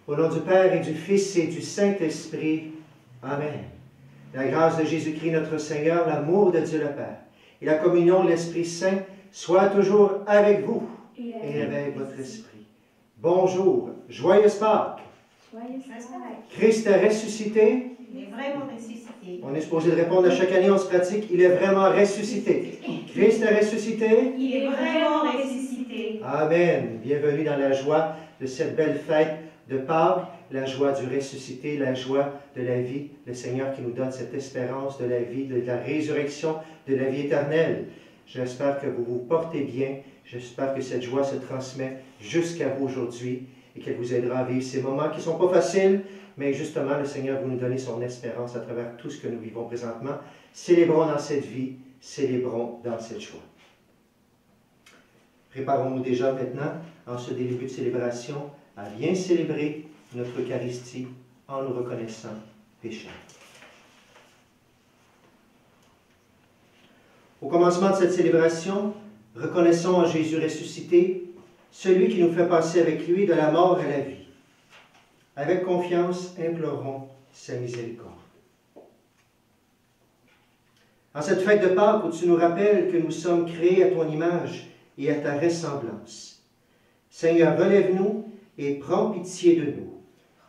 Au nom du Père et du Fils et du Saint-Esprit. Amen. La grâce de Jésus-Christ notre Seigneur, l'amour de Dieu le Père et la communion de l'Esprit Saint soient toujours avec vous et avec votre esprit. Bonjour, joyeuse Pâques. Christ est ressuscité. Il est vraiment ressuscité. On est supposé de répondre à chaque année, on se pratique. Il est vraiment ressuscité. Christ est ressuscité. Il est vraiment ressuscité. Amen. Bienvenue dans la joie de cette belle fête de Pâques, la joie du ressuscité, la joie de la vie. Le Seigneur qui nous donne cette espérance de la vie, de la résurrection, de la vie éternelle. J'espère que vous vous portez bien. J'espère que cette joie se transmet jusqu'à vous aujourd'hui et qu'elle vous aidera à vivre ces moments qui ne sont pas faciles, mais justement, le Seigneur veut nous donner son espérance à travers tout ce que nous vivons présentement. Célébrons dans cette vie, célébrons dans cette joie. Préparons-nous déjà maintenant, en ce début de célébration, à bien célébrer notre Eucharistie en nous reconnaissant pécheurs. Au commencement de cette célébration, reconnaissons en Jésus ressuscité celui qui nous fait passer avec lui de la mort à la vie. Avec confiance, implorons sa miséricorde. En cette fête de Pâques où tu nous rappelles que nous sommes créés à ton image et à ta ressemblance, Seigneur, relève-nous et prends pitié de nous.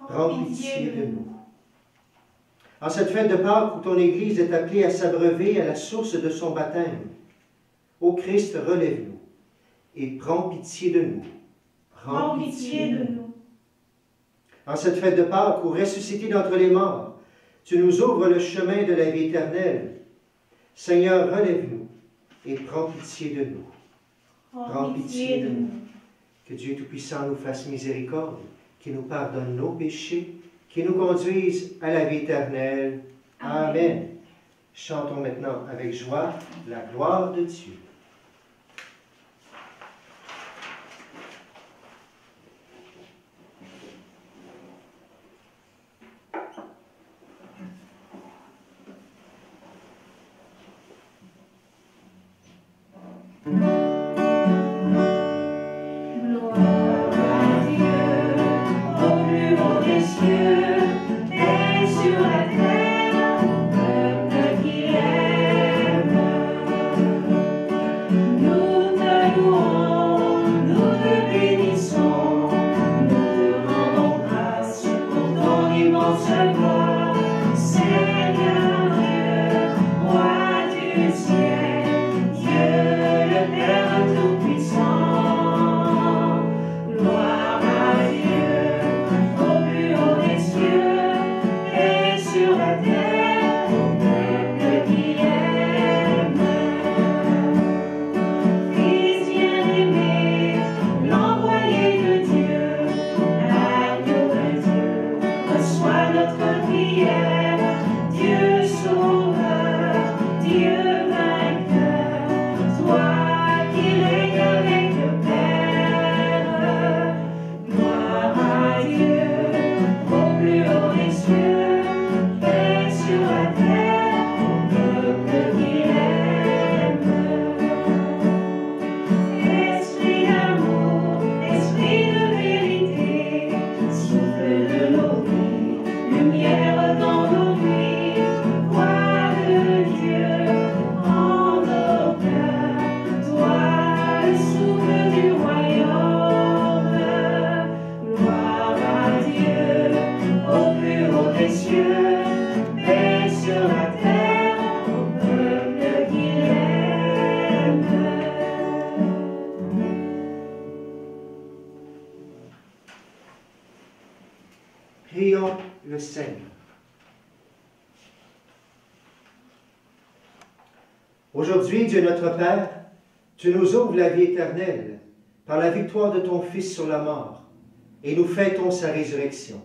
Prends pitié de nous. En cette fête de Pâques où ton Église est appelée à s'abreuver à la source de son baptême, ô Christ, relève-nous et prends pitié de nous. Prends pitié de nous. En cette fête de Pâques où, ressuscité d'entre les morts, tu nous ouvres le chemin de la vie éternelle, Seigneur, relève-nous et prends pitié de nous. Prends pitié de nous. Que Dieu Tout-Puissant nous fasse miséricorde, qu'il nous pardonne nos péchés, qu'il nous conduise à la vie éternelle. Amen. Chantons maintenant avec joie la gloire de Dieu. Prions le Seigneur. Aujourd'hui, Dieu notre Père, tu nous ouvres la vie éternelle par la victoire de ton Fils sur la mort, et nous fêtons sa résurrection.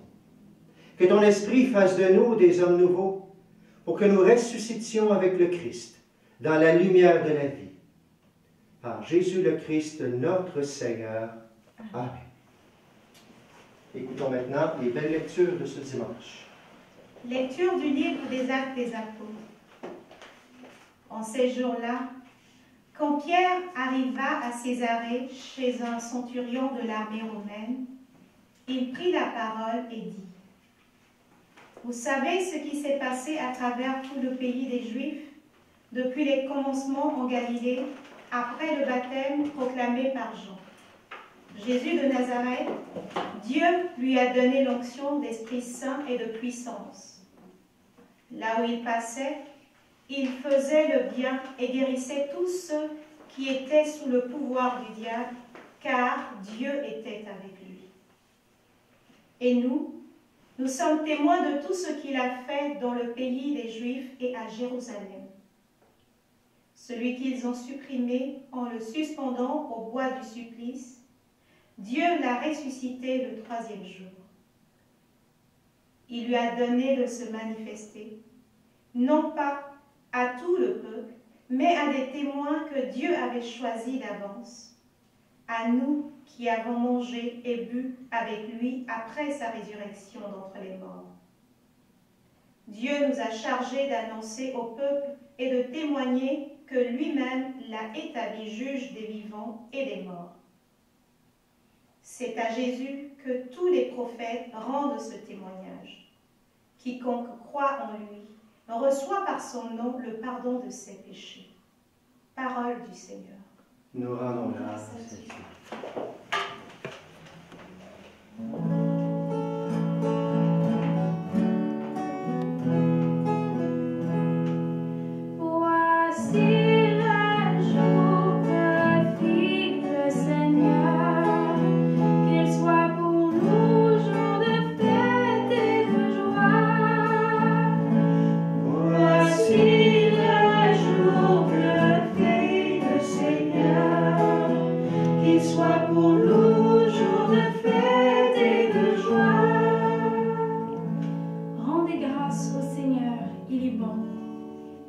Que ton Esprit fasse de nous des hommes nouveaux, pour que nous ressuscitions avec le Christ dans la lumière de la vie. Par Jésus le Christ, notre Seigneur. Amen. Écoutons maintenant les belles lectures de ce dimanche. Lecture du livre des Actes des Apôtres. En ces jours-là, quand Pierre arriva à Césarée chez un centurion de l'armée romaine, il prit la parole et dit: Vous savez ce qui s'est passé à travers tout le pays des Juifs depuis les commencements en Galilée, après le baptême proclamé par Jean. Jésus de Nazareth, Dieu lui a donné l'onction d'Esprit Saint et de puissance. Là où il passait, il faisait le bien et guérissait tous ceux qui étaient sous le pouvoir du diable, car Dieu était avec lui. Et nous sommes témoins de tout ce qu'il a fait dans le pays des Juifs et à Jérusalem. Celui qu'ils ont supprimé en le suspendant au bois du supplice, Dieu l'a ressuscité le 3e jour. Il lui a donné de se manifester, non pas à tout le peuple, mais à des témoins que Dieu avait choisis d'avance, à nous qui avons mangé et bu avec lui après sa résurrection d'entre les morts. Dieu nous a chargés d'annoncer au peuple et de témoigner que lui-même l'a établi juge des vivants et des morts. C'est à Jésus que tous les prophètes rendent ce témoignage. Quiconque croit en lui reçoit par son nom le pardon de ses péchés. Parole du Seigneur. Nous rendons grâce à Dieu.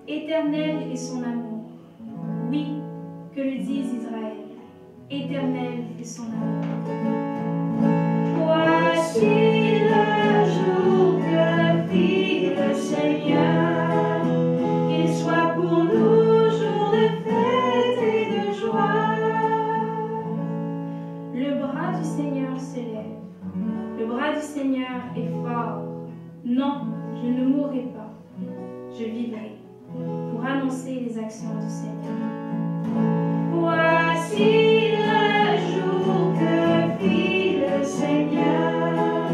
Éternel est son amour. Oui, que le dise Israël. Éternel est son amour. Voici le jour que fit le Seigneur, qu'il soit pour nous jour de fête et de joie. Le bras du Seigneur se lève. Le bras du Seigneur est fort. Non, je ne mourrai pas. Je vivrai pour annoncer les actions du Seigneur. Voici le jour que fit le Seigneur,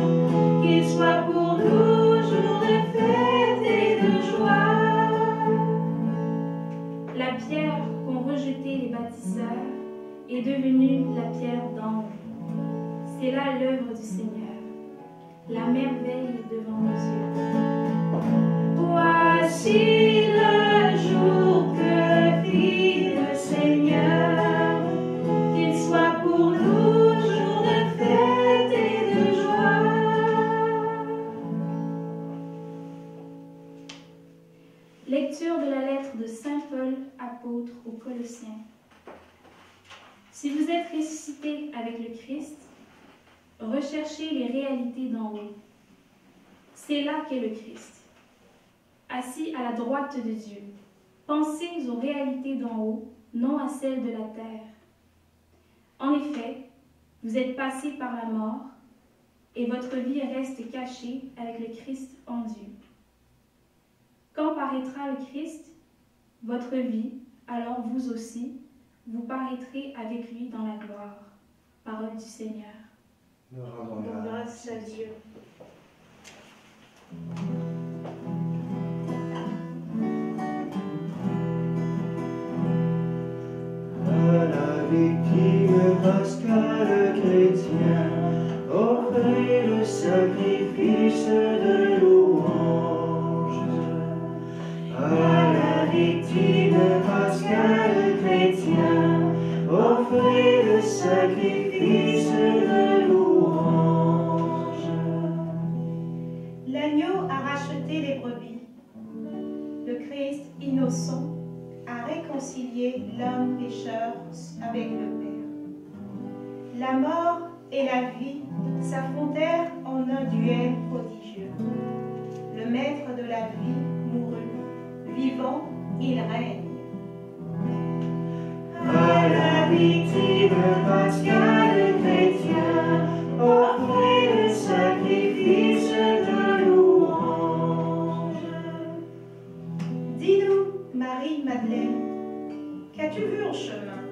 qu'il soit pour nous jour de fête et de joie. La pierre qu'ont rejetée les bâtisseurs est devenue la pierre d'angle. C'est là l'œuvre du Seigneur, la merveille devant nos yeux. Voici le jour que fit le Seigneur, qu'il soit pour nous jour de fête et de joie. Lecture de la lettre de Saint Paul, apôtre aux Colossiens. Si vous êtes ressuscités avec le Christ, recherchez les réalités d'en haut. C'est là qu'est le Christ. Assis à la droite de Dieu, pensez aux réalités d'en haut, non à celles de la terre. En effet, vous êtes passés par la mort, et votre vie reste cachée avec le Christ en Dieu. Quand paraîtra le Christ, votre vie, alors vous aussi, vous paraîtrez avec lui dans la gloire. Parole du Seigneur. Nous rendons Grâce à Dieu. À la victime pascale chrétien, offrez le sacrifice de louange. À la victime pascale chrétien, offrez le sacrifice de louange. L'agneau a racheté les brebis. Le Christ innocent a réconcilié l'homme pécheur avec le Père. La mort et la vie s'affrontèrent en un duel prodigieux. Le maître de la vie mourut. Vivant, il règne. À la victime pascale chrétien, offrez le chemin.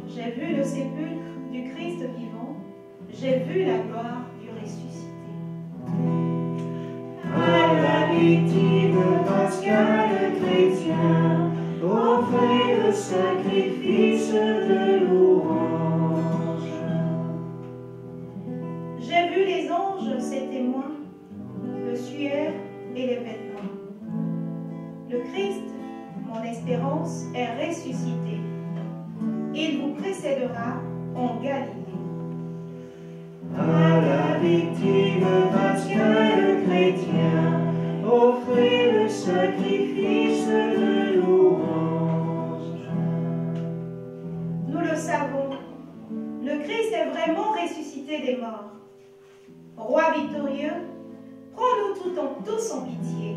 J'ai vu le sépulcre du Christ vivant, j'ai vu la gloire du ressuscité. À la victime pascale chrétien, offrez le sacrifice de louange. J'ai vu les anges, ses témoins, le suaire et les vêtements. Le Christ, mon espérance, est ressuscité. Il vous précédera en Galilée. À la victime pascale chrétien, offrez le sacrifice de louange. Nous le savons, le Christ est vraiment ressuscité des morts. Roi victorieux, prends-nous tous en pitié.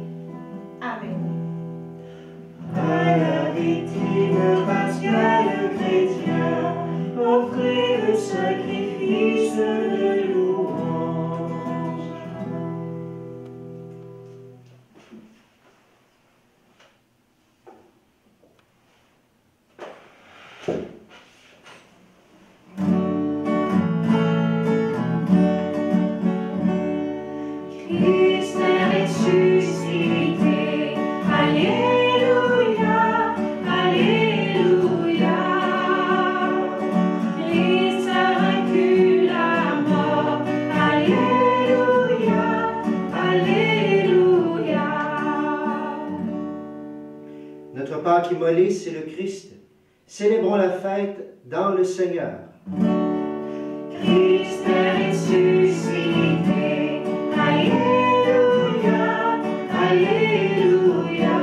Amen. À la victime pascale chrétien, offrez le sacrifice de louange. Christ est ressuscité, Alléluia, Alléluia. Christ a vaincu la mort, Alléluia, Alléluia. Notre Pâque immolée, c'est le Christ. Célébrons la fête dans le Seigneur. Christ est ressuscité, Alléluia, Alléluia.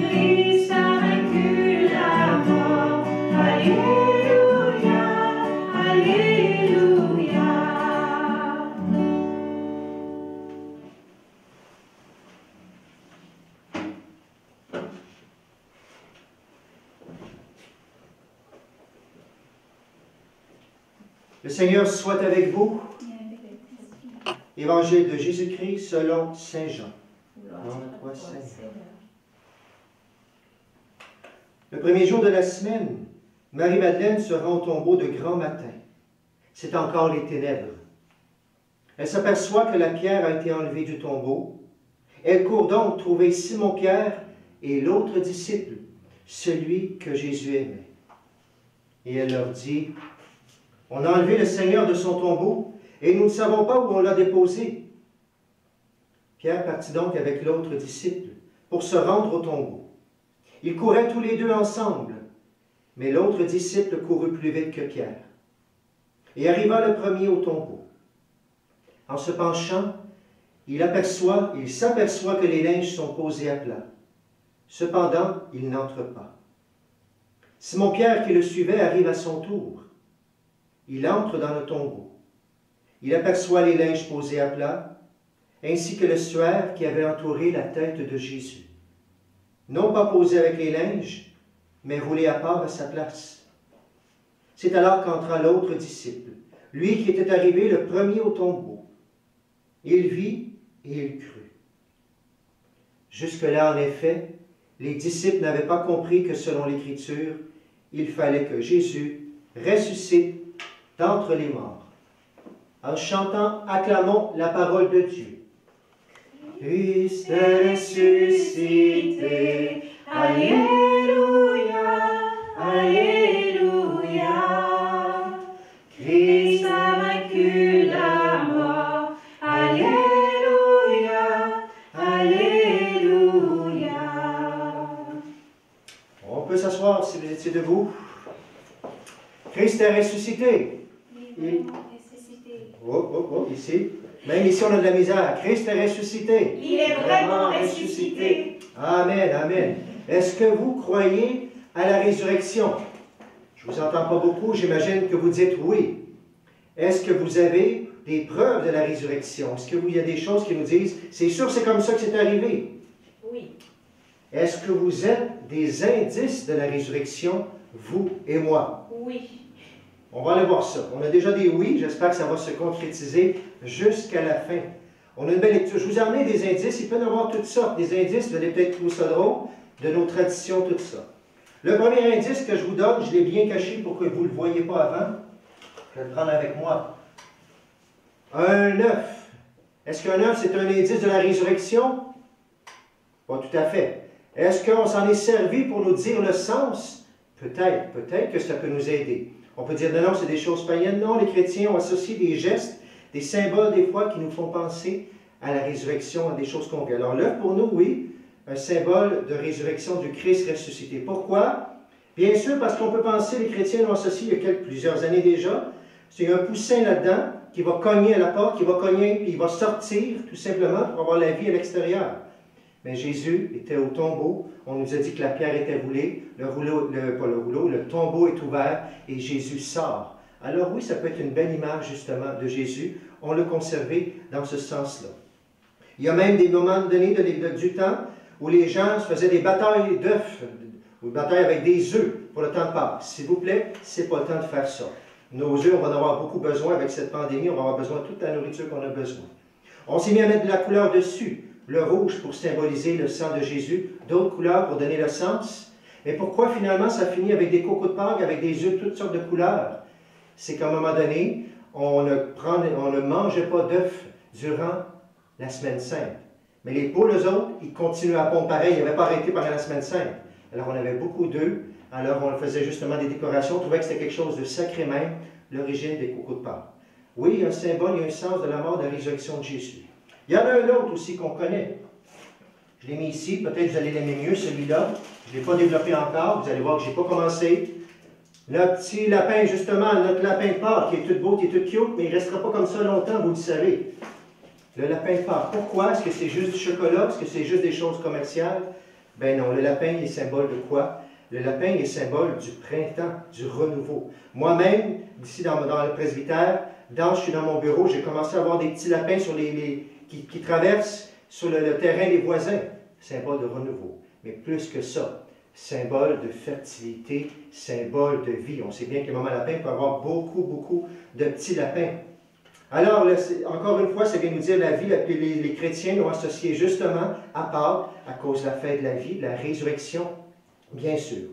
Christ a vaincu la mort, Alléluia, Alléluia. Le Seigneur soit avec vous. Évangile de Jésus-Christ selon Saint Jean. Gloire à toi, Seigneur. Le premier jour de la semaine, Marie-Madeleine se rend au tombeau de grand matin. C'est encore les ténèbres. Elle s'aperçoit que la pierre a été enlevée du tombeau. Elle court donc trouver Simon-Pierre et l'autre disciple, celui que Jésus aimait. Et elle leur dit, « On a enlevé le Seigneur de son tombeau, et nous ne savons pas où on l'a déposé. » Pierre partit donc avec l'autre disciple pour se rendre au tombeau. Ils couraient tous les deux ensemble, mais l'autre disciple courut plus vite que Pierre et arriva le premier au tombeau. En se penchant, il s'aperçoit que les linges sont posés à plat. Cependant, il n'entre pas. Simon-Pierre qui le suivait arrive à son tour. Il entre dans le tombeau. Il aperçoit les linges posés à plat, ainsi que le suaire qui avait entouré la tête de Jésus. Non pas posé avec les linges, mais roulé à part à sa place. C'est alors qu'entra l'autre disciple, lui qui était arrivé le premier au tombeau. Il vit et il crut. Jusque-là, en effet, les disciples n'avaient pas compris que selon l'Écriture, il fallait que Jésus ressuscite d'entre les morts. En chantant, acclamons la parole de Dieu. Christ est ressuscité, Alléluia, Alléluia. Christ a vaincu la mort, Alléluia, Alléluia. On peut s'asseoir si vous étiez debout. Christ est ressuscité. Ici. Même ici, on a de la misère. Christ est ressuscité. Il est vraiment ressuscité. Amen, amen. Est-ce que vous croyez à la résurrection? Je ne vous entends pas beaucoup, j'imagine que vous dites oui. Est-ce que vous avez des preuves de la résurrection? Est-ce qu'il y a des choses qui nous disent, c'est sûr, c'est comme ça que c'est arrivé? Oui. Est-ce que vous êtes des indices de la résurrection, vous et moi? Oui. On va aller voir ça. On a déjà des oui, j'espère que ça va se concrétiser jusqu'à la fin. On a une belle lecture. Je vous ai amené des indices, il peut y en avoir toutes sortes. Des indices, vous allez peut-être trouver ça drôle, de nos traditions, tout ça. Le premier indice que je vous donne, je l'ai bien caché pour que vous ne le voyiez pas avant. Je vais le prendre avec moi. Un œuf. Est-ce qu'un œuf, c'est un indice de la résurrection? Pas tout à fait. Est-ce qu'on s'en est servi pour nous dire le sens? Peut-être. Peut-être que ça peut nous aider. On peut dire, non, c'est des choses païennes. Non, les chrétiens ont associé des gestes, des symboles des fois qui nous font penser à la résurrection, à des choses concrètes. Alors l'œuf, pour nous, oui, un symbole de résurrection du Christ ressuscité. Pourquoi? Bien sûr, parce qu'on peut penser, les chrétiens l'ont associé il y a plusieurs années déjà, c'est un poussin là-dedans qui va cogner à la porte, qui va cogner, puis il va sortir tout simplement pour avoir la vie à l'extérieur. Mais Jésus était au tombeau, on nous a dit que la pierre était roulée, le tombeau est ouvert et Jésus sort. Alors oui, ça peut être une belle image justement de Jésus, on l'a conservé dans ce sens-là. Il y a même des moments donnés du temps où les gens se faisaient des batailles d'œufs, ou des batailles avec des œufs pour le temps de Pâques. S'il vous plaît, ce n'est pas le temps de faire ça. Nos œufs, on va en avoir beaucoup besoin avec cette pandémie, on va avoir besoin de toute la nourriture qu'on a besoin. On s'est mis à mettre de la couleur dessus, le rouge pour symboliser le sang de Jésus, d'autres couleurs pour donner le sens. Mais pourquoi finalement ça finit avec des cocos de Pâques, avec des œufs de toutes sortes de couleurs? C'est qu'à un moment donné, on ne mangeait pas d'œufs durant la semaine sainte. Mais les poules, eux autres, ils continuaient à pondre pareil, ils n'avaient pas arrêté pendant la semaine sainte. Alors on avait beaucoup d'œufs, alors on faisait justement des décorations, on trouvait que c'était quelque chose de sacré même, l'origine des cocos de Pâques. Oui, il y a un symbole, il y a un sens de la mort, de la résurrection de Jésus. Il y en a un autre aussi qu'on connaît. Je l'ai mis ici, peut-être vous allez l'aimer mieux, celui-là. Je ne l'ai pas développé encore, vous allez voir que je n'ai pas commencé. Le petit lapin, justement, notre lapin de Pâques, qui est tout beau, qui est tout cute, mais il ne restera pas comme ça longtemps, vous le savez. Le lapin de Pâques. Pourquoi? Est-ce que c'est juste du chocolat? Est-ce que c'est juste des choses commerciales? Ben non, le lapin est symbole de quoi? Le lapin est symbole du printemps, du renouveau. Moi-même, ici dans le presbytère, je suis dans mon bureau, j'ai commencé à avoir des petits lapins sur qui traversent sur le terrain des voisins. Symbole de renouveau. Mais plus que ça, symbole de fertilité, symbole de vie. On sait bien que le maman lapin peut avoir beaucoup, beaucoup de petits lapins. Alors, encore une fois, ça vient nous dire la vie, les chrétiens l'ont associé justement à Pâques, à cause de la fête de la vie, de la résurrection, bien sûr.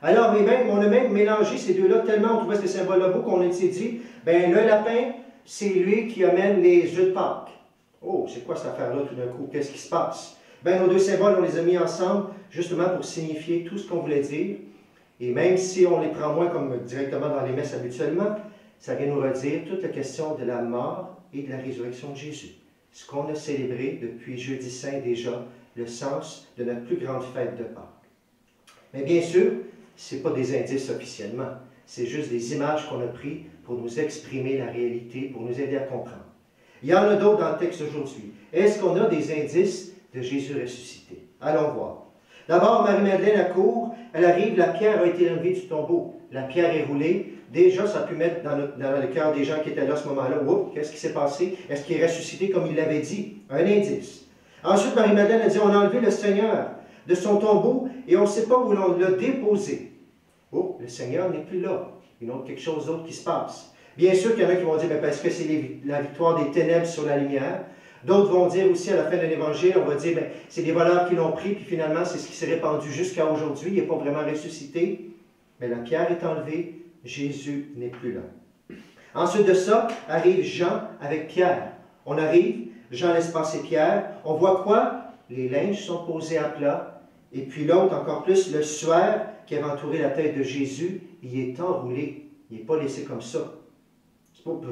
Alors, on a même mélangé ces deux-là tellement on trouvait ce symbole-là beau qu'on s'est dit, ben le lapin, c'est lui qui amène les œufs de Pâques. Oh, c'est quoi cette affaire-là tout d'un coup? Qu'est-ce qui se passe? Ben, nos deux symboles, on les a mis ensemble justement pour signifier tout ce qu'on voulait dire. Et même si on les prend moins comme directement dans les messes habituellement, ça vient nous redire toute la question de la mort et de la résurrection de Jésus. Ce qu'on a célébré depuis Jeudi Saint déjà, le sens de notre plus grande fête de Pâques. Mais bien sûr, ce n'est pas des indices officiellement. C'est juste des images qu'on a prises pour nous exprimer la réalité, pour nous aider à comprendre. Il y en a d'autres dans le texte aujourd'hui. Est-ce qu'on a des indices de Jésus ressuscité? Allons voir. D'abord, Marie-Madeleine accourt, elle arrive, la pierre a été enlevée du tombeau. La pierre est roulée. Déjà, ça a pu mettre dans le cœur des gens qui étaient là à ce moment-là. Oups, qu'est-ce qui s'est passé? Est-ce qu'il est ressuscité comme il l'avait dit? Un indice. Ensuite, Marie-Madeleine a dit, on a enlevé le Seigneur de son tombeau et on ne sait pas où l'on l'a déposé. Oh, le Seigneur n'est plus là. Il y a quelque chose d'autre qui se passe. Bien sûr qu'il y en a qui vont dire, mais parce que c'est la victoire des ténèbres sur la lumière. D'autres vont dire aussi à la fin de l'Évangile, on va dire, ben, c'est des voleurs qui l'ont pris, puis finalement, c'est ce qui s'est répandu jusqu'à aujourd'hui. Il n'est pas vraiment ressuscité. Mais la pierre est enlevée. Jésus n'est plus là. Ensuite de ça, arrive Jean avec Pierre. On arrive, Jean laisse passer Pierre. On voit quoi? Les linges sont posés à plat. Et puis l'autre, encore plus, le suaire qui avait entouré la tête de Jésus, il est enroulé. Il n'est pas laissé comme ça.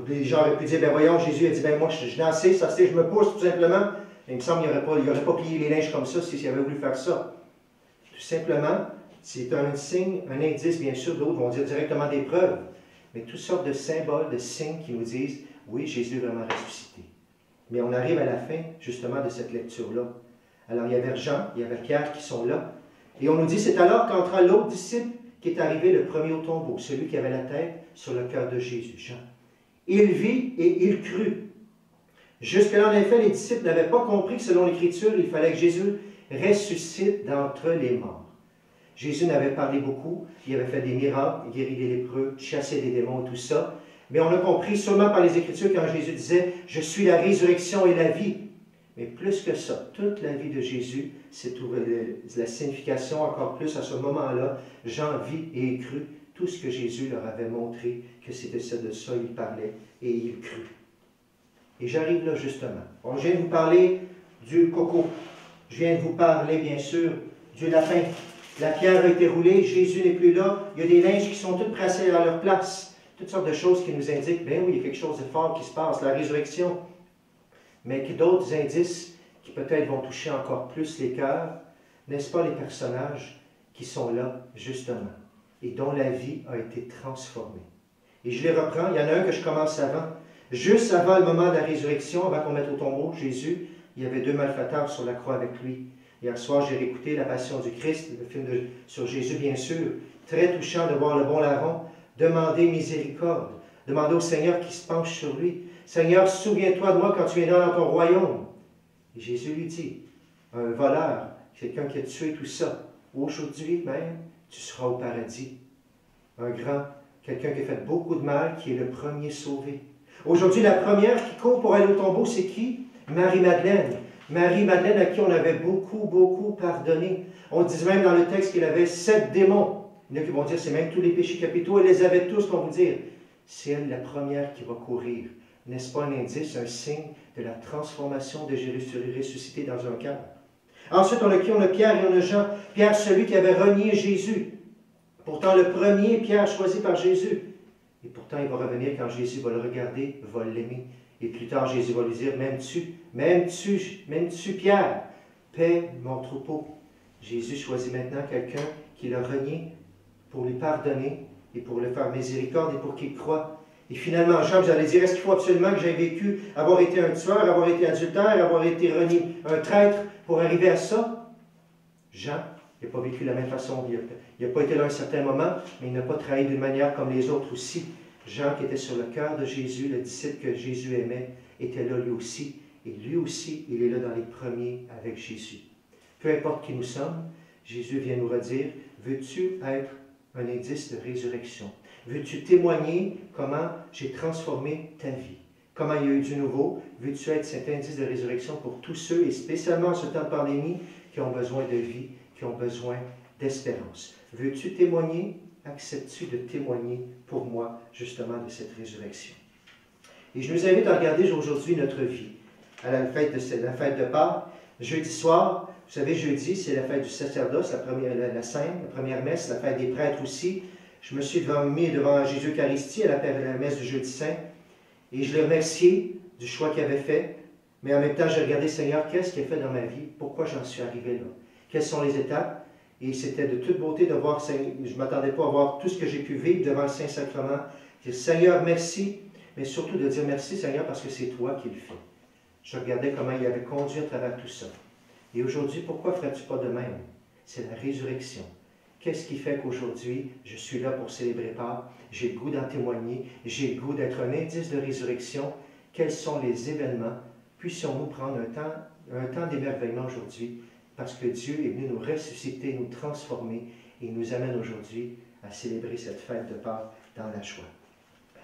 Les gens auraient pu dire, ben voyons, Jésus a dit, ben moi je n'ai assez, ça c'est, je me pousse tout simplement. Mais il me semble qu'il n'aurait pas plié les linges comme ça s'il avait voulu faire ça. Tout simplement, c'est un signe, un indice, bien sûr, d'autres vont dire directement des preuves, mais toutes sortes de symboles, de signes qui nous disent, oui, Jésus est vraiment ressuscité. Mais on arrive à la fin, justement, de cette lecture-là. Alors, il y avait Jean, il y avait Pierre qui sont là, et on nous dit, c'est alors qu'entra l'autre disciple qui est arrivé le premier au tombeau, celui qui avait la tête sur le cœur de Jésus, Jean. Il vit et il crut. Jusque-là, en effet, les disciples n'avaient pas compris que selon l'Écriture, il fallait que Jésus ressuscite d'entre les morts. Jésus n'avait parlé beaucoup, il avait fait des miracles, il guérit des lépreux, chassé des démons, tout ça. Mais on a compris seulement par les Écritures quand Jésus disait « Je suis la résurrection et la vie. Mais plus que ça, toute la vie de Jésus, c'est la signification encore plus à ce moment-là. Jean vit et a cru tout ce que Jésus leur avait montré, que c'était ça, de ça il parlait, et il crut. Et j'arrive là justement. Bon, je viens de vous parler du coco. Je viens de vous parler, bien sûr, du lapin. La pierre a été roulée, Jésus n'est plus là. Il y a des linges qui sont tous placés à leur place. Toutes sortes de choses qui nous indiquent, bien oui, il y a quelque chose de fort qui se passe, la résurrection. Mais d'autres indices qui peut-être vont toucher encore plus les cœurs, n'est-ce pas les personnages qui sont là, justement, et dont la vie a été transformée. Et je les reprends, il y en a un que je commence avant. Juste avant le moment de la résurrection, avant qu'on mette au tombeau Jésus, il y avait 2 malfaiteurs sur la croix avec lui. Hier soir, j'ai réécouté La Passion du Christ, le film sur Jésus, bien sûr. Très touchant de voir le bon larron demander miséricorde, demander au Seigneur qui se penche sur lui. Seigneur, souviens-toi de moi quand tu viendras dans ton royaume. Et Jésus lui dit, un voleur, quelqu'un qui a tué tout ça, aujourd'hui même, tu seras au paradis. Un grand, quelqu'un qui a fait beaucoup de mal, qui est le premier sauvé. Aujourd'hui, la première qui court pour aller au tombeau, c'est qui? Marie-Madeleine. Marie-Madeleine à qui on avait beaucoup pardonné. On dit même dans le texte qu'il avait 7 démons. Il y en a qui vont dire, c'est même tous les péchés capitaux, elle les avait tous, pour vous dire. C'est elle la première qui va courir. N'est-ce pas un indice, un signe de la transformation de Jésus ressuscité dans un cœur? Ensuite, on a qui? On a Pierre et on a Jean. Pierre, celui qui avait renié Jésus. Pourtant, le premier Pierre choisi par Jésus. Et pourtant, il va revenir quand Jésus va le regarder, va l'aimer. Et plus tard, Jésus va lui dire, m'aimes-tu, Pierre? Paie mon troupeau. Jésus choisit maintenant quelqu'un qui l'a renié pour lui pardonner et pour le faire miséricorde et pour qu'il croie. Et finalement, Jean, vous allez dire, est-ce qu'il faut absolument que j'aie vécu, avoir été un tueur, avoir été adultère, avoir été renié, un traître pour arriver à ça? Jean, il n'a pas vécu de la même façon. Il n'a pas été là à un certain moment, mais il n'a pas trahi d'une manière comme les autres aussi. Jean, qui était sur le cœur de Jésus, le disciple que Jésus aimait, était là lui aussi. Et lui aussi, il est là dans les premiers avec Jésus. Peu importe qui nous sommes, Jésus vient nous redire, veux-tu être un indice de résurrection? Veux-tu témoigner comment j'ai transformé ta vie? Comment il y a eu du nouveau? Veux-tu être cet indice de résurrection pour tous ceux, et spécialement en ce temps de pandémie, qui ont besoin de vie, qui ont besoin d'espérance? Veux-tu témoigner? Acceptes-tu de témoigner pour moi, justement, de cette résurrection? Et je nous invite à regarder aujourd'hui notre vie à la fête de Pâques. Jeudi soir, vous savez, jeudi, c'est la fête du sacerdoce, la Sainte, la première messe, la fête des prêtres aussi. Je me suis mis devant Jésus Eucharistie à la messe du jeudi saint et je le remerciais du choix qu'il avait fait. Mais en même temps, j'ai regardé, Seigneur, qu'est-ce qu'il a fait dans ma vie? Pourquoi j'en suis arrivé là? Quelles sont les étapes? Et c'était de toute beauté de voir, je ne m'attendais pas à voir tout ce que j'ai pu vivre devant le Saint-Sacrement. Dire, Seigneur, merci, mais surtout de dire merci, Seigneur, parce que c'est toi qui le fais. Je regardais comment il avait conduit à travers tout ça. Et aujourd'hui, pourquoi ne ferais-tu pas de même? C'est la résurrection. Qu'est-ce qui fait qu'aujourd'hui, je suis là pour célébrer Pâques? J'ai le goût d'en témoigner, j'ai le goût d'être un indice de résurrection. Quels sont les événements? Puissions-nous prendre un temps d'émerveillement aujourd'hui, parce que Dieu est venu nous ressusciter, nous transformer, et nous amène aujourd'hui à célébrer cette fête de Pâques dans la joie.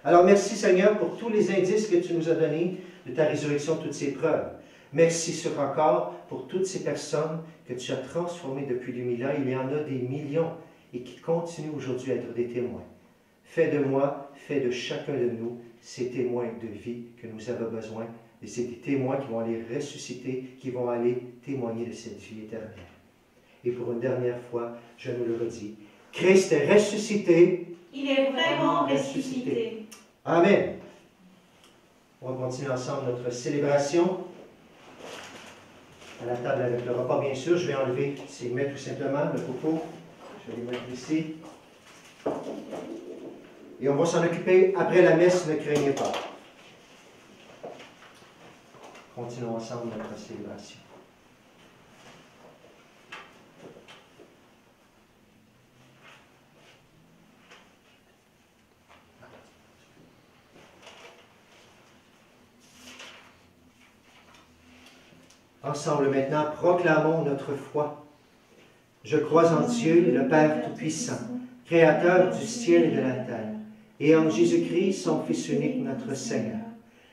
Alors merci Seigneur pour tous les indices que tu nous as donnés de ta résurrection, toutes ces preuves. Merci encore pour toutes ces personnes que tu as transformées depuis 2000 ans. Il y en a des millions et qui continuent aujourd'hui à être des témoins. Fais de moi, fais de chacun de nous ces témoins de vie que nous avons besoin. Et c'est des témoins qui vont aller ressusciter, qui vont aller témoigner de cette vie éternelle. Et pour une dernière fois, je nous le redis, Christ est ressuscité. Il est vraiment ressuscité. Amen. On va continuer ensemble notre célébration. À la table avec le repas, bien sûr. Je vais enlever ces mets tout simplement, le coco. Je vais les mettre ici. Et on va s'en occuper après la messe, ne craignez pas. Continuons ensemble notre célébration. Ensemble maintenant, proclamons notre foi. Je crois en Dieu, le Père Tout-Puissant, Créateur du ciel et de la terre, et en Jésus-Christ, son Fils unique, notre Seigneur,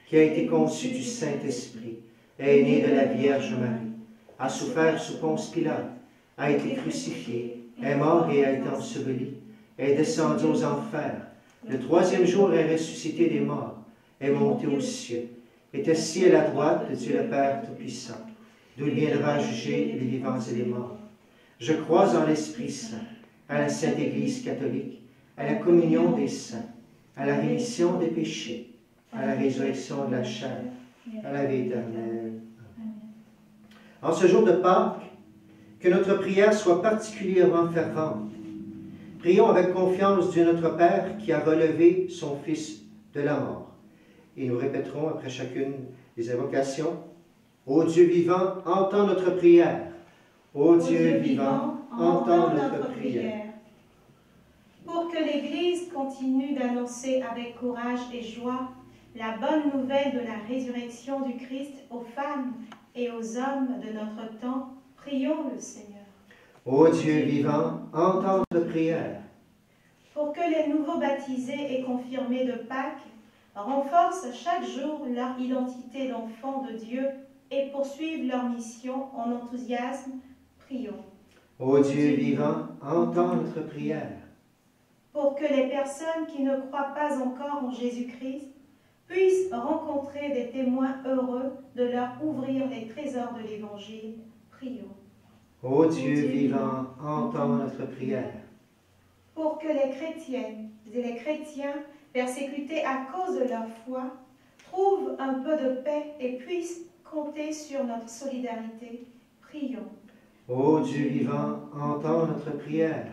qui a été conçu du Saint-Esprit, est né de la Vierge Marie, a souffert sous Ponce Pilate, a été crucifié, est mort et a été enseveli, est descendu aux enfers. Le troisième jour est ressuscité des morts, est monté aux cieux, est assis à la droite de Dieu le Père Tout-Puissant, d'où il viendra juger les vivants et les morts. Je crois en l'Esprit Saint, à la Sainte Église catholique, à la communion des saints, à la rémission des péchés, à la résurrection de la chair, à la vie éternelle. En ce jour de Pâques, que notre prière soit particulièrement fervente. Prions avec confiance Dieu notre Père qui a relevé son Fils de la mort. Et nous répéterons après chacune des invocations. Ô Dieu vivant, entends notre prière. Ô Dieu vivant, entends notre prière. Pour que l'Église continue d'annoncer avec courage et joie la bonne nouvelle de la résurrection du Christ aux femmes et aux hommes de notre temps, prions le Seigneur. Ô Dieu vivant, entends notre prière. Pour que les nouveaux baptisés et confirmés de Pâques renforcent chaque jour leur identité d'enfants de Dieu et poursuivent leur mission en enthousiasme, prions. Ô Dieu vivant, entends notre prière. Pour que les personnes qui ne croient pas encore en Jésus-Christ puissent rencontrer des témoins heureux de leur ouvrir les trésors de l'Évangile, prions. Ô Dieu vivant, entends notre prière. Pour que les chrétiennes et les chrétiens persécutés à cause de leur foi trouvent un peu de paix et puissent compter sur notre solidarité, prions. Ô Dieu vivant, entends notre prière.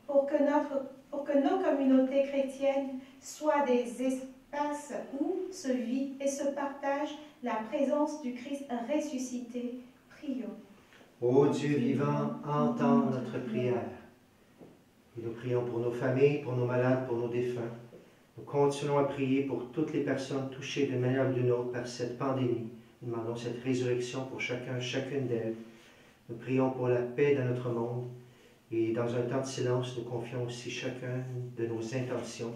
Pour que nos communautés chrétiennes soient des espaces où se vit et se partage la présence du Christ ressuscité, prions. Ô Dieu vivant, entends notre prière. Et nous prions pour nos familles, pour nos malades, pour nos défunts. Nous continuons à prier pour toutes les personnes touchées d'une manière ou d'une autre par cette pandémie. Nous demandons cette résurrection pour chacune d'elles. Nous prions pour la paix dans notre monde. Et dans un temps de silence, nous confions aussi chacun de nos intentions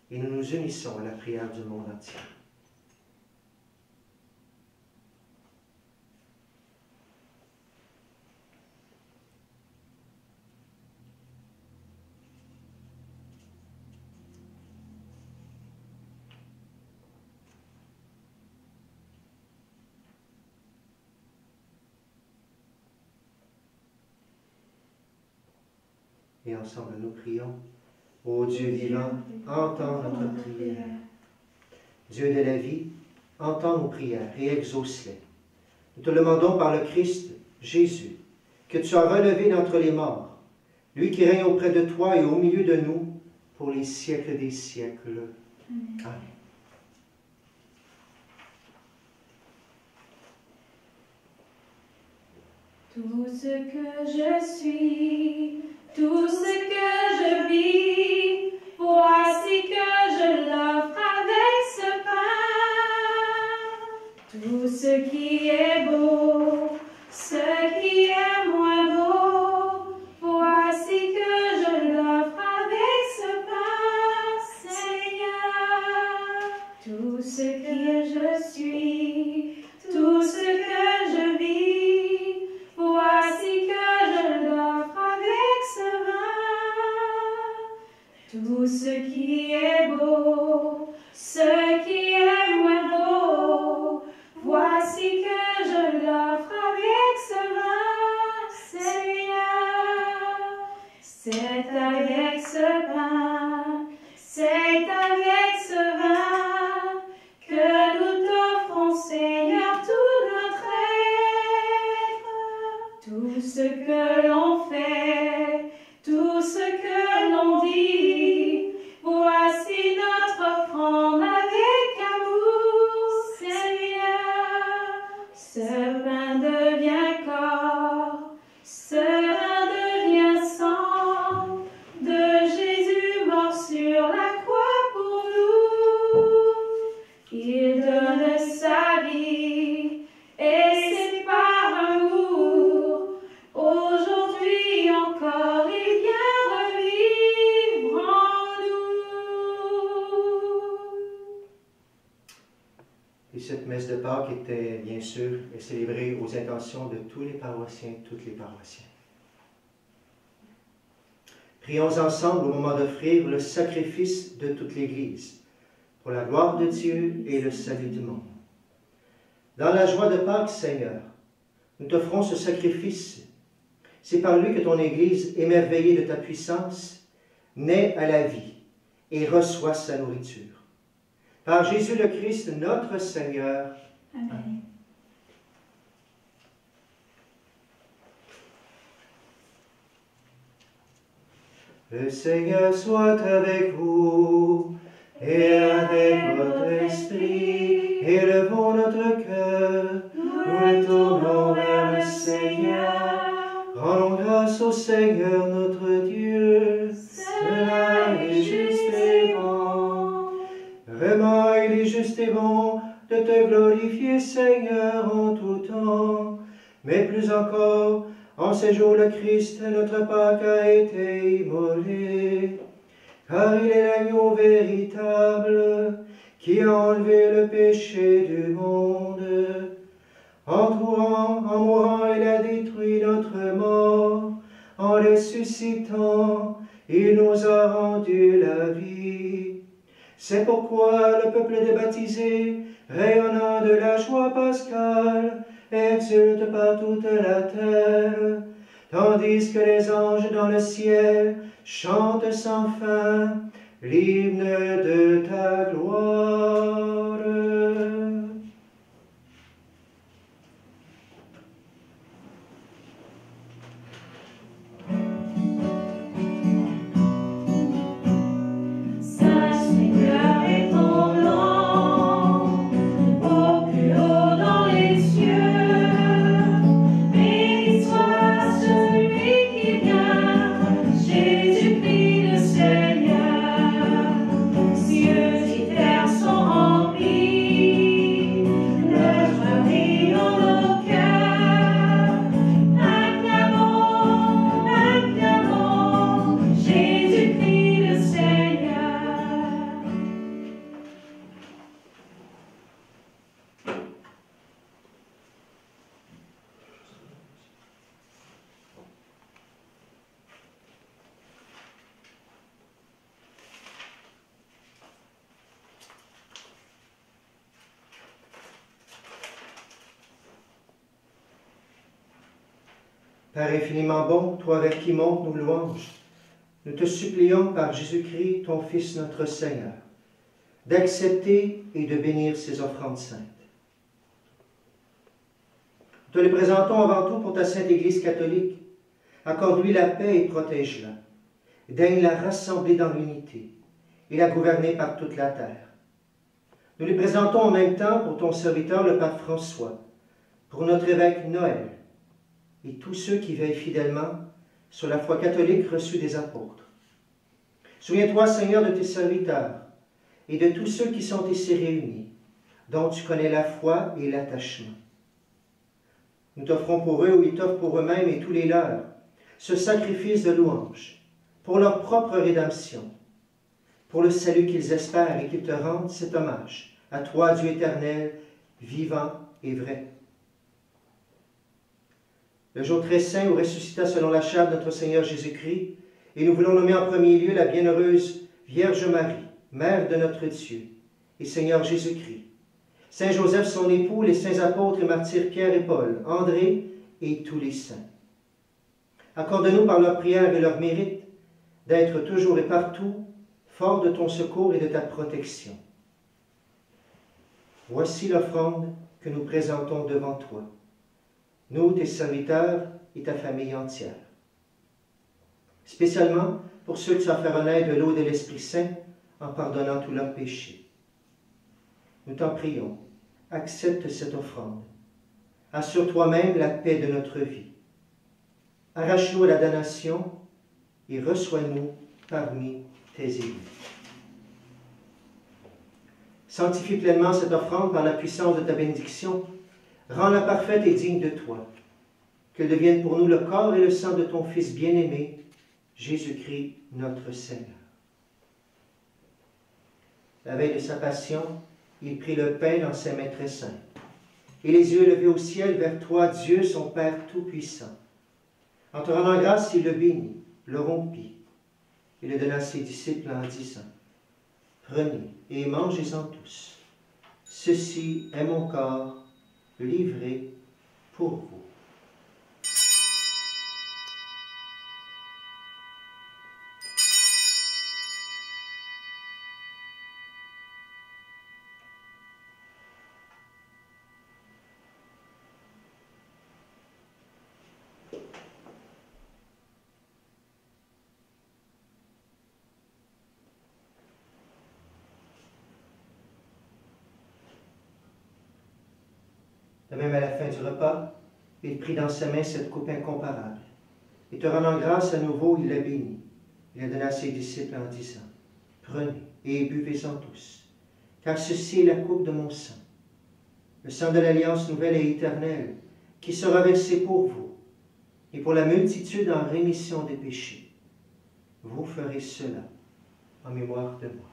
et nous nous unissons à la prière du monde entier. Et ensemble, nous prions. Ô Dieu vivant, entends notre prière. Dieu de la vie, entends nos prières et exauce-les. Nous te demandons par le Christ Jésus, que tu as relevé d'entre les morts, lui qui règne auprès de toi et au milieu de nous, pour les siècles des siècles. Amen. Tout ce que je suis, tout ce que je vis, voici que je l'offre avec ce pain. Tout ce qui est beau, ce qui est moins beau, voici que je l'offre avec ce pain, Seigneur. Tout ce que je suis, tout ce que je vis, voici que je l'offre avec ce vin. Tout ce qui est beau, ce qui est moins beau, voici que je l'offre avec ce vin, Seigneur. C'est avec ce pain, c'est avec ce vin que nous t'offrons, Seigneur, tout notre être. Tout ce que l'on fait, tout ce que l'on dit, voici notre offrande avec amour, Seigneur. Ce pain devient corps, ce vin devient sang de Jésus mort sur la croix pour nous. Il donne sa vie et c'est par amour. Aujourd'hui encore il vient revivre en cette messe de Pâques était bien sûr célébrée aux intentions de tous les paroissiens, toutes les paroissiennes. Prions ensemble au moment d'offrir le sacrifice de toute l'Église, pour la gloire de Dieu et le salut du monde. Dans la joie de Pâques, Seigneur, nous t'offrons ce sacrifice. C'est par lui que ton Église, émerveillée de ta puissance, naît à la vie et reçoit sa nourriture. Par Jésus le Christ, notre Seigneur. Amen. Le Seigneur soit avec vous et avec votre esprit. Élevons notre cœur, nous tournons vers le Seigneur. Rendons grâce au Seigneur notre Dieu, cela est juste et bon. Vraiment, il est juste et bon de te glorifier, Seigneur, en tout temps. Mais plus encore, en ces jours, le Christ, notre Pâque, a été immolé. Car il est l'agneau véritable qui a enlevé le péché du monde. En mourant, il a détruit notre mort. En ressuscitant, il nous a rendu la vie. C'est pourquoi le peuple des baptisés, rayonnant de la joie pascale, exulte par toute la terre, tandis que les anges dans le ciel chantent sans fin l'hymne de ta gloire. Père infiniment bon, toi vers qui montent nos louanges, nous te supplions par Jésus-Christ, ton Fils notre Seigneur, d'accepter et de bénir ces offrandes saintes. Nous te les présentons avant tout pour ta sainte Église catholique. Accorde-lui la paix et protège-la. Daigne la rassembler dans l'unité et la gouverner par toute la terre. Nous les présentons en même temps pour ton serviteur le Pape François, pour notre évêque Noël, et tous ceux qui veillent fidèlement sur la foi catholique reçue des apôtres. Souviens-toi, Seigneur, de tes serviteurs et de tous ceux qui sont ici réunis, dont tu connais la foi et l'attachement. Nous t'offrons pour eux, ou ils t'offrent pour eux-mêmes et tous les leurs, ce sacrifice de louange, pour leur propre rédemption, pour le salut qu'ils espèrent et qu'ils te rendent cet hommage, à toi, Dieu éternel, vivant et vrai. Le jour très saint où ressuscita selon la chair de notre Seigneur Jésus-Christ, et nous voulons nommer en premier lieu la bienheureuse Vierge Marie, Mère de notre Dieu, et Seigneur Jésus-Christ, Saint Joseph son époux, les saints apôtres et martyrs Pierre et Paul, André et tous les saints. Accorde-nous par leur prière et leur mérite d'être toujours et partout forts de ton secours et de ta protection. Voici l'offrande que nous présentons devant toi, nous, tes serviteurs et ta famille entière. Spécialement pour ceux que tu as fait renaître de l'eau de l'Esprit Saint en pardonnant tous leurs péchés. Nous t'en prions, accepte cette offrande. Assure toi-même la paix de notre vie. Arrache-nous à la damnation et reçois-nous parmi tes élus. Sanctifie pleinement cette offrande par la puissance de ta bénédiction. Rends-la parfaite et digne de toi, qu'elle devienne pour nous le corps et le sang de ton Fils bien-aimé, Jésus-Christ, notre Seigneur. La veille de sa passion, il prit le pain dans ses mains très saintes, et les yeux levés au ciel vers toi, Dieu, son Père Tout-Puissant. En te rendant grâce, il le bénit, le rompit, et le donna à ses disciples en disant, prenez et mangez-en tous. Ceci est mon corps livré pour vous. De même, à la fin du repas, il prit dans sa main cette coupe incomparable. Et te rendant grâce à nouveau, il la bénit. Il la donna à ses disciples en disant, prenez et buvez-en tous, car ceci est la coupe de mon sang, le sang de l'alliance nouvelle et éternelle, qui sera versé pour vous et pour la multitude en rémission des péchés. Vous ferez cela en mémoire de moi.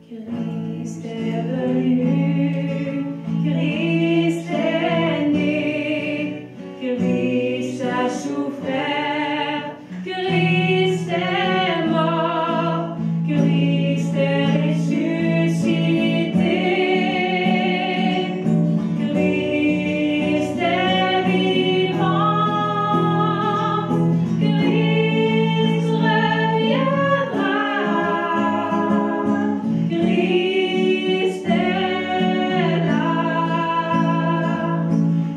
Christ est venu, Christ est né, Christ a souffert, Christ est mort, Christ est ressuscité, Christ est vivant, Christ reviendra. Christ est là,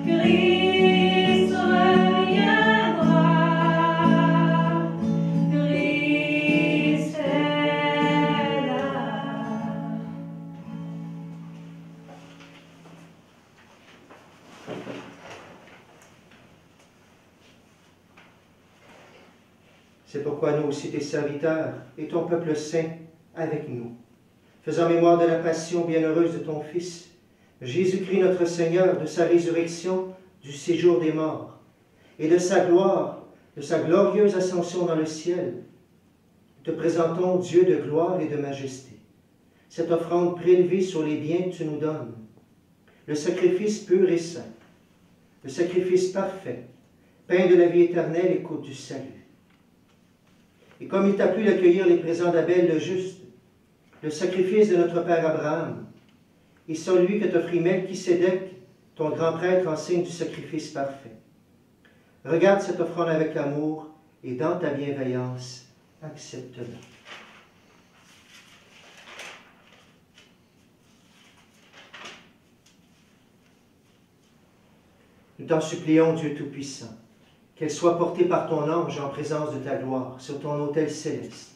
Christ reviendra, Christ est là. C'est pourquoi nous aussi, tes serviteurs, et ton peuple saint avec nous, faisant mémoire de la passion bienheureuse de ton Fils, Jésus-Christ notre Seigneur, de sa résurrection, du séjour des morts, et de sa gloire, de sa glorieuse ascension dans le ciel, te présentons, Dieu de gloire et de majesté, cette offrande prélevée sur les biens que tu nous donnes, le sacrifice pur et saint, le sacrifice parfait, pain de la vie éternelle et coupe du salut. Et comme il t'a plu d'accueillir les présents d'Abel le juste, le sacrifice de notre Père Abraham, et celui que t'offrit Melchisédek, ton grand prêtre en signe du sacrifice parfait. Regarde cette offrande avec amour, et dans ta bienveillance, accepte-la. Nous t'en supplions, Dieu Tout-Puissant, qu'elle soit portée par ton ange en présence de ta gloire sur ton autel céleste,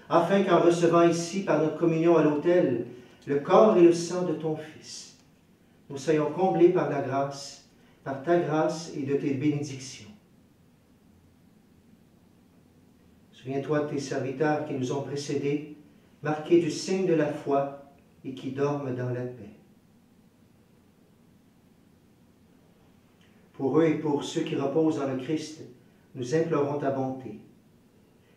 afin qu'en recevant ici, par notre communion à l'autel, le corps et le sang de ton Fils, nous soyons comblés par la grâce, par ta grâce et de tes bénédictions. Souviens-toi de tes serviteurs qui nous ont précédés, marqués du signe de la foi et qui dorment dans la paix. Pour eux et pour ceux qui reposent dans le Christ, nous implorons ta bonté,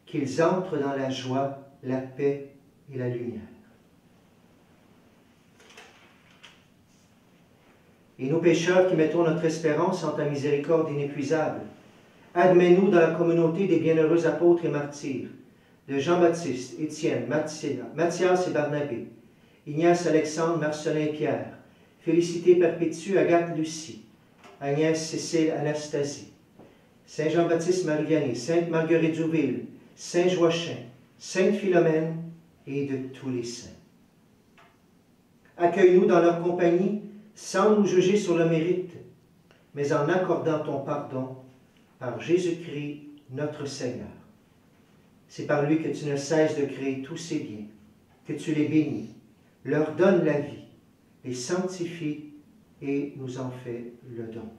qu'ils entrent dans la joie, la paix et la lumière. Et nous pécheurs qui mettons notre espérance en ta miséricorde inépuisable, admets-nous dans la communauté des bienheureux apôtres et martyrs, de Jean-Baptiste, Étienne, Matthias et Barnabé, Ignace, Alexandre, Marcelin et Pierre, Félicité Perpétue, Agathe, Lucie, Agnès, Cécile, Anastasie, Saint Jean-Baptiste Mariani, Sainte Marguerite Jouville, Saint Joachim, Sainte Philomène et de tous les saints. Accueille-nous dans leur compagnie sans nous juger sur le mérite, mais en accordant ton pardon par Jésus-Christ notre Seigneur. C'est par lui que tu ne cesses de créer tous ces biens, que tu les bénis, leur donnes la vie, les sanctifies et nous en fais le don.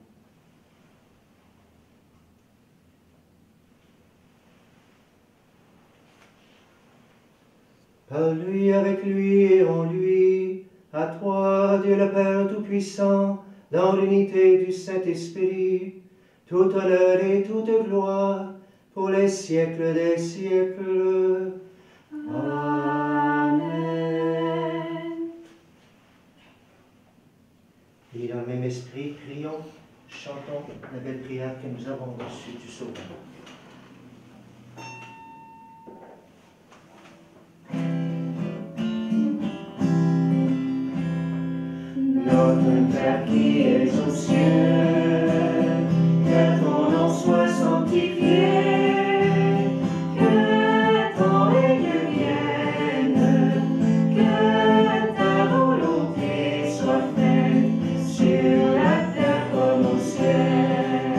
Par lui, avec lui et en lui, à toi, Dieu le Père Tout-Puissant, dans l'unité du Saint-Esprit, tout honneur et toute gloire, pour les siècles des siècles. Amen. Et dans le même esprit, prions, chantons la belle prière que nous avons reçue du Sauveur. Notre Père qui es aux cieux, que ton nom soit sanctifié, que ton règne vienne, que ta volonté soit faite sur la terre comme au ciel.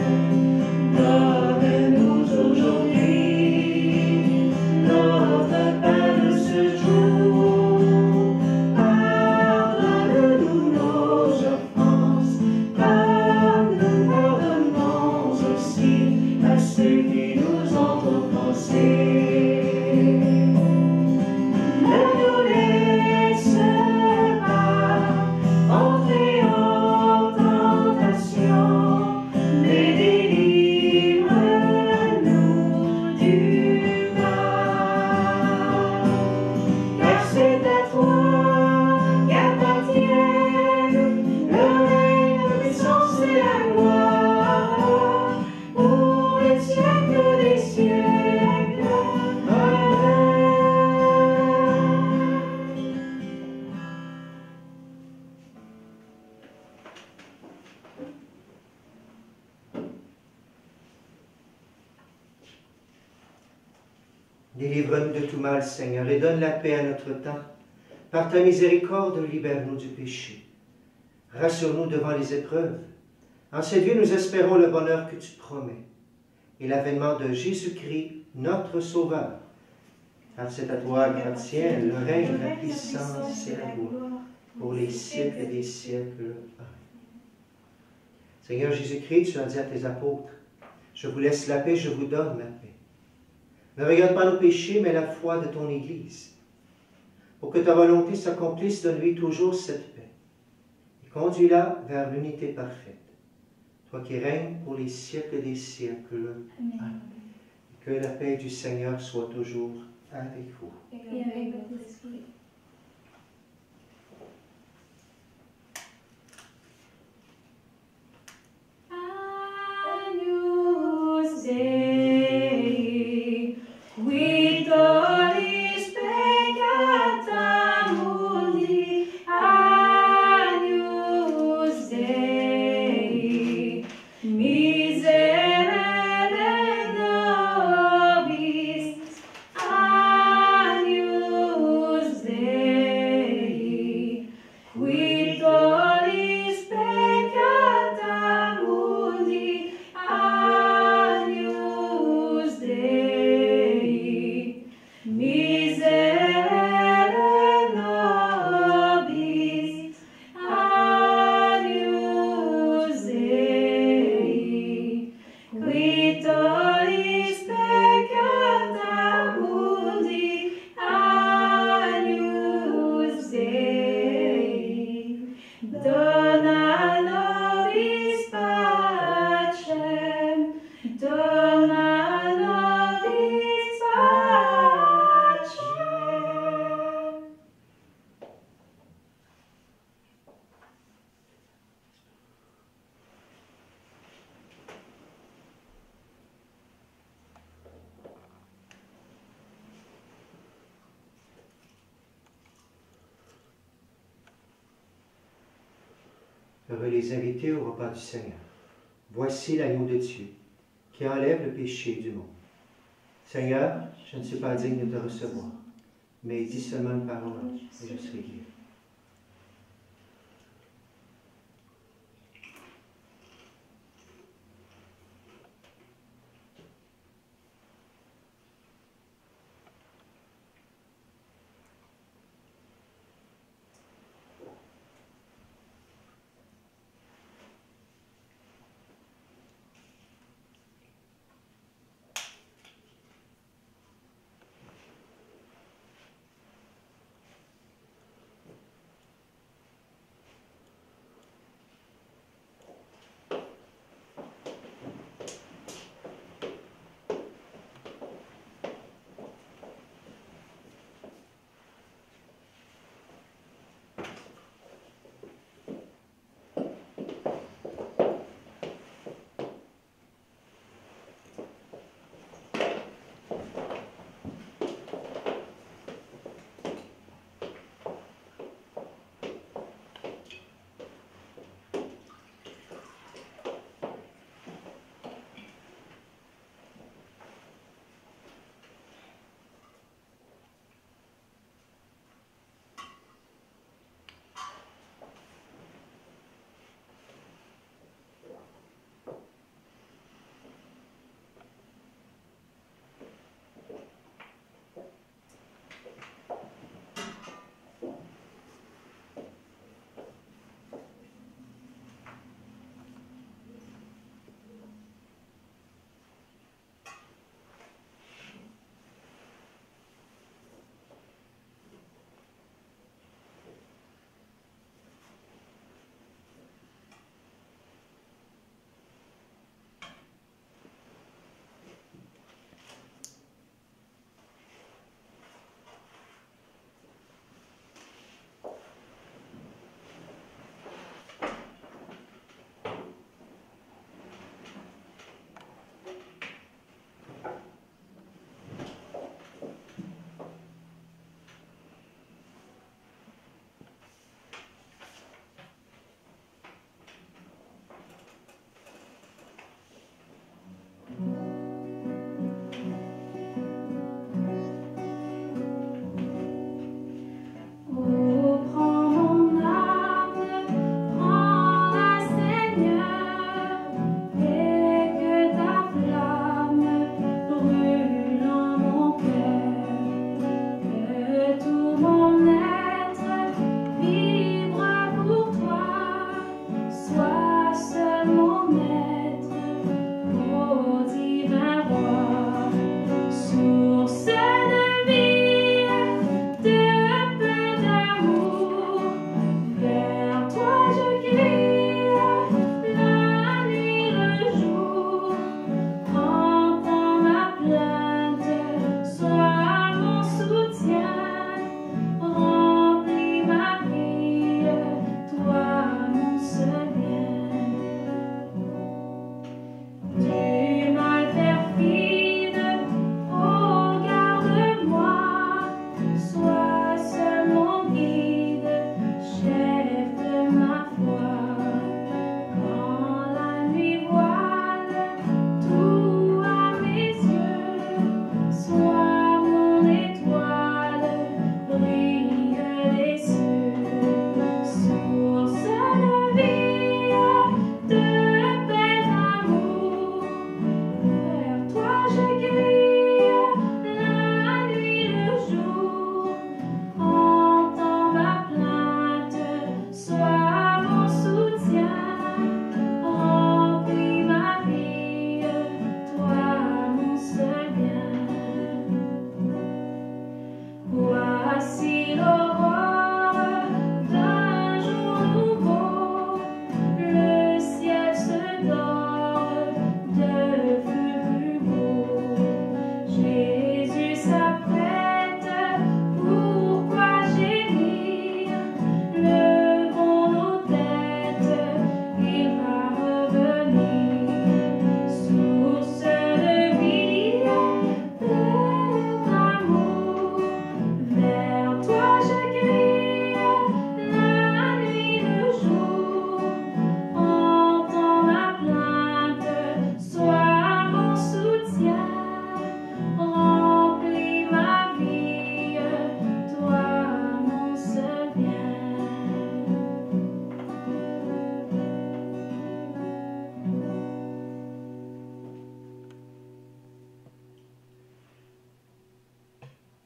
Donne-nous aujourd'hui notre pain de ce jour. Pardonne-nous nos offenses, comme nous pardonnons aussi à ceux qui nous ont offensés. Ne nous laisse pas entrer en tentation, mais délivre-nous du mal. Car c'est à toi qu'appartiennent le règne, la puissance et la gloire, pour les siècles des siècles. Amen. Délivre-nous de tout mal, Seigneur, et donne la paix à notre temps. Par ta miséricorde, libère-nous du péché. Rassure-nous devant les épreuves. En cette vie, nous espérons le bonheur que tu promets et l'avènement de Jésus-Christ, notre Sauveur. Car c'est à toi qu'appartient le règne, la puissance et la gloire, pour les siècles des siècles. Amen. Seigneur Jésus-Christ, tu as dit à tes apôtres, « Je vous laisse la paix, je vous donne la paix. » Ne regarde pas nos péchés, mais la foi de ton Église. Pour que ta volonté s'accomplisse, donne-lui toujours cette paix. Et conduis-la vers l'unité parfaite. Toi qui règnes pour les siècles des siècles. Amen. Que la paix du Seigneur soit toujours avec vous. Et avec votre esprit. Agnus Dei, victoris peccata mundi. Agnus Dei, miserere nobis. Agnus Dei, victoris peccata mundi. Agnus Dei, miserere nobis. Agnus Dei, victoris peccata mundi. Agnus Dei, dona nobis pacem, dona nobis pacem. Heureux les invités au repas du Seigneur. Voici l'agneau de Dieu qui enlève le péché du monde. Seigneur, je ne suis pas digne de te recevoir, mais dis seulement une parole et je serai guéri.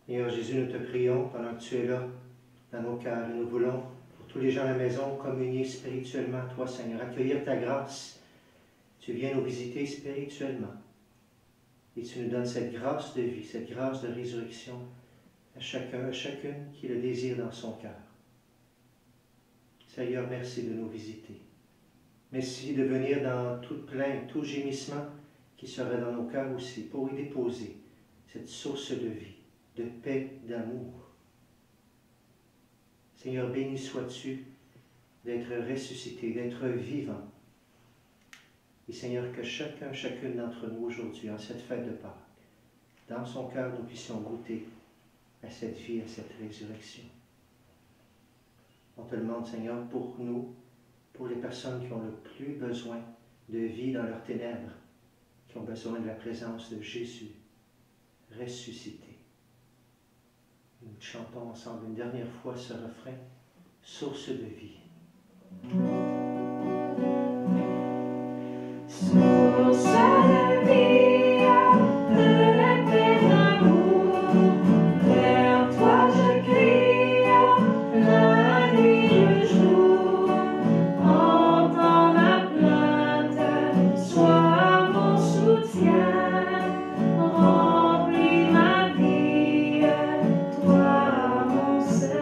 Seigneur Jésus, nous te prions pendant que tu es là dans nos cœurs et nous voulons, pour tous les gens à la maison, communier spirituellement à toi, Seigneur, accueillir ta grâce. Tu viens nous visiter spirituellement et tu nous donnes cette grâce de vie, cette grâce de résurrection à chacun, à chacune qui le désire dans son cœur. Seigneur, merci de nous visiter. Merci de venir dans toute plainte, tout gémissement qui serait dans nos cœurs aussi, pour y déposer cette source de vie, de paix, d'amour. Seigneur, béni sois-tu d'être ressuscité, d'être vivant. Et Seigneur, que chacun, chacune d'entre nous aujourd'hui, en cette fête de Pâques, dans son cœur, nous puissions goûter à cette vie, à cette résurrection. On te demande, Seigneur, pour nous, pour les personnes qui ont le plus besoin de vie dans leurs ténèbres, qui ont besoin de la présence de Jésus ressuscité. Nous chantons ensemble une dernière fois ce refrain, source de vie. Source de vie, de paix, d'amour, vers toi je crie, la nuit, le jour. Entends ma plainte, sois mon soutien, remplis ma vie, toi mon Seigneur.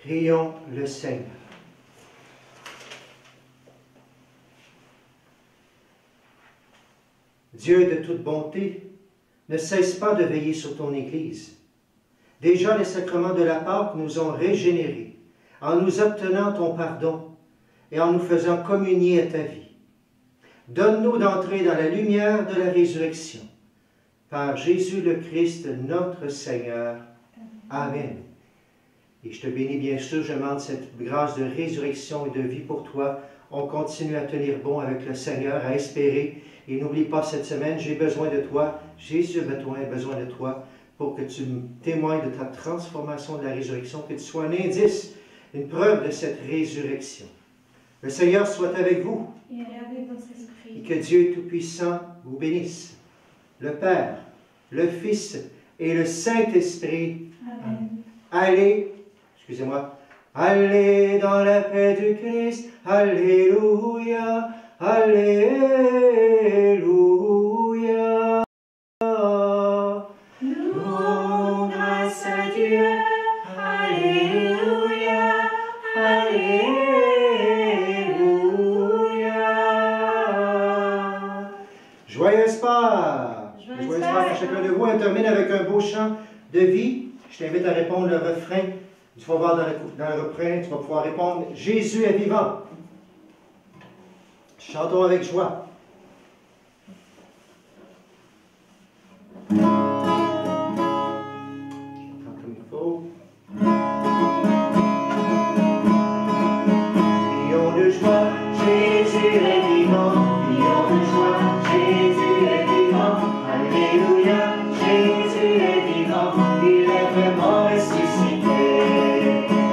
Prions le Seigneur. Dieu de toute bonté, ne cesse pas de veiller sur ton Église. Déjà les sacrements de la Pâque nous ont régénérés, en nous obtenant ton pardon et en nous faisant communier à ta vie. Donne-nous d'entrer dans la lumière de la résurrection. Par Jésus le Christ, notre Seigneur. Amen. Et je te bénis bien sûr, je demande cette grâce de résurrection et de vie pour toi. On continue à tenir bon avec le Seigneur, à espérer. Et n'oublie pas cette semaine, j'ai besoin de toi. Jésus a besoin de toi pour que tu me témoignes de ta transformation de la résurrection, que tu sois un indice, une preuve de cette résurrection. Le Seigneur soit avec vous. Et avec votre esprit. Et que Dieu Tout-Puissant vous bénisse. Le Père, le Fils et le Saint-Esprit. Amen. Allez, allez dans la paix du Christ. Alléluia, alléluia. Louons grâce à Dieu, alléluia, alléluia. Joyeuse Pâques! Joyeuse Pâques à Pâques. chacun de vous. On termine avec un beau chant de vie. Je t'invite à répondre le refrain. Tu vas voir dans le refrain, tu vas pouvoir répondre « Jésus est vivant ». Chantons avec joie. Chantons comme il faut. Prions de joie, Jésus est vivant. Prions de joie, Jésus est vivant. Alléluia, Jésus est vivant. Il est vraiment ressuscité.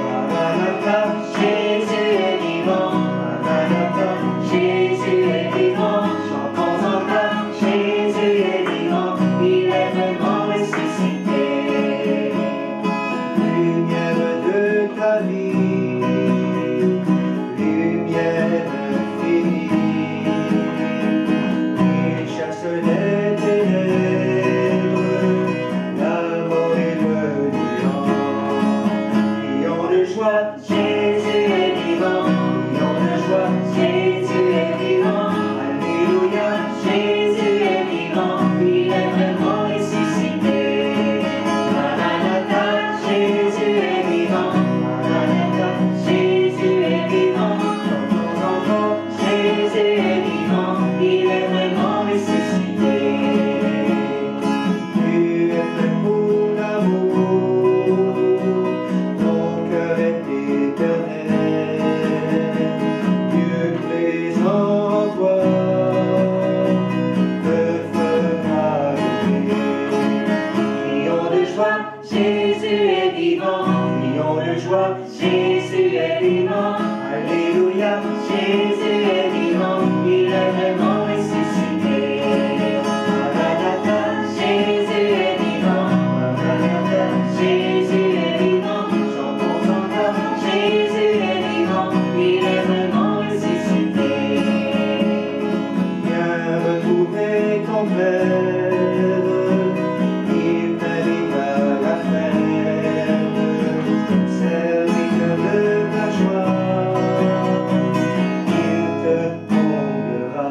Maranatha, Jésus est vivant. Maranatha, Jésus est vivant. Chantons encore, Jésus est vivant. Il est vraiment ressuscité. Lumière de ta vie, lumière finie, il chasse les ténèbres, la mort et le néant. Prions de joie, Jésus est vivant. Prions de joie, Jésus est vivant. Alléluia, Jésus est vivant. Il est vraiment ressuscité. Maranatha, Jésus est de joie, Jésus est vivant. Alléluia, Jésus est vivant, il est vraiment ressuscité. Maranatha, Jésus est vivant. Maranatha, Jésus est vivant. chantons encore, Jésus est vivant, il est vraiment ressuscité. viens retrouver ton Père, il t'invite à la fête, serviteur de ta joie, il te comblera.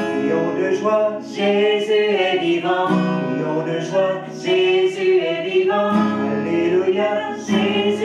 Crions de joie, Jésus est vivant. crions de joie, Jésus est vivant. Alléluia, Jésus